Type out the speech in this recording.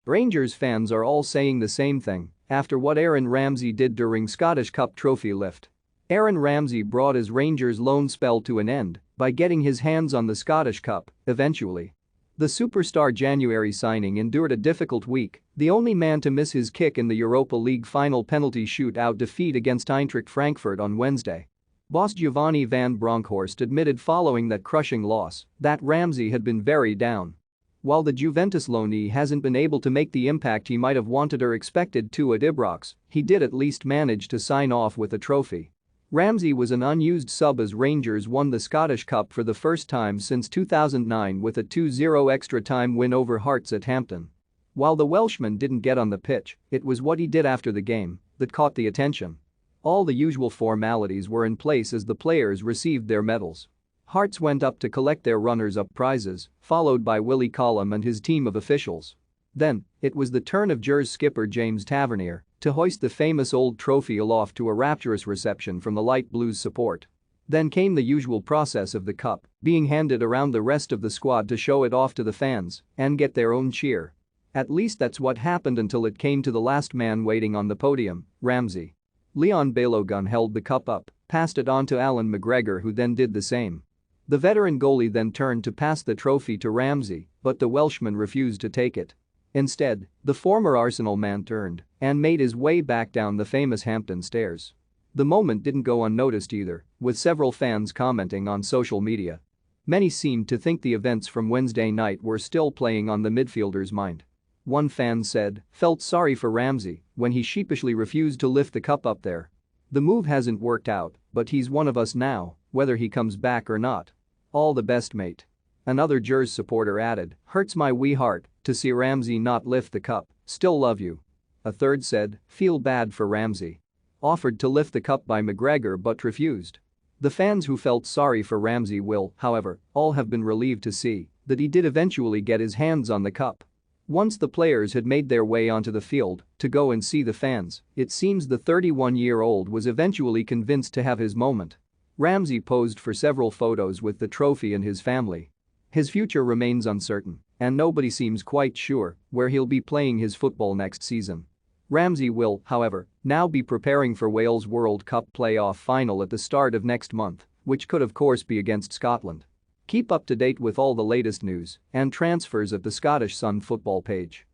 Rangers fans are all saying the same thing after what Aaron Ramsey did during Scottish Cup trophy lift. Aaron Ramsey brought his Rangers loan spell to an end by getting his hands on the Scottish Cup, eventually. The superstar January signing endured a difficult week, the only man to miss his kick in the Europa League final penalty shootout defeat against Eintracht Frankfurt on Wednesday. Boss Giovanni van Bronckhorst admitted following that crushing loss that Ramsey had been very down. While the Juventus loanee hasn't been able to make the impact he might have wanted or expected to at Ibrox, he did at least manage to sign off with a trophy. Ramsey was an unused sub as Rangers won the Scottish Cup for the first time since 2009 with a 2-0 extra-time win over Hearts at Hampton. While the Welshman didn't get on the pitch, it was what he did after the game that caught the attention. All the usual formalities were in place as the players received their medals. Hearts went up to collect their runners-up prizes, followed by Willie Collum and his team of officials. Then, it was the turn of Gers skipper James Tavernier to hoist the famous old trophy aloft to a rapturous reception from the Light Blues support. Then came the usual process of the cup being handed around the rest of the squad to show it off to the fans and get their own cheer. At least that's what happened until it came to the last man waiting on the podium, Ramsey. Leon Balogun held the cup up, passed it on to Alan McGregor, who then did the same. The veteran goalie then turned to pass the trophy to Ramsey, but the Welshman refused to take it. Instead, the former Arsenal man turned and made his way back down the famous Hampton stairs. The moment didn't go unnoticed either, with several fans commenting on social media. Many seemed to think the events from Wednesday night were still playing on the midfielder's mind. One fan said, "Felt sorry for Ramsey when he sheepishly refused to lift the cup up there. The move hasn't worked out, but he's one of us now, whether he comes back or not. All the best, mate." Another Gers supporter added, "Hurts my wee heart to see Ramsey not lift the cup, still love you." A third said, "Feel bad for Ramsey. Offered to lift the cup by McGregor but refused." The fans who felt sorry for Ramsey will, however, all have been relieved to see that he did eventually get his hands on the cup. Once the players had made their way onto the field to go and see the fans, it seems the 31-year-old was eventually convinced to have his moment. Ramsey posed for several photos with the trophy and his family. His future remains uncertain, and nobody seems quite sure where he'll be playing his football next season. Ramsey will, however, now be preparing for Wales World Cup playoff final at the start of next month, which could of course be against Scotland. Keep up to date with all the latest news and transfers at the Scottish Sun football page.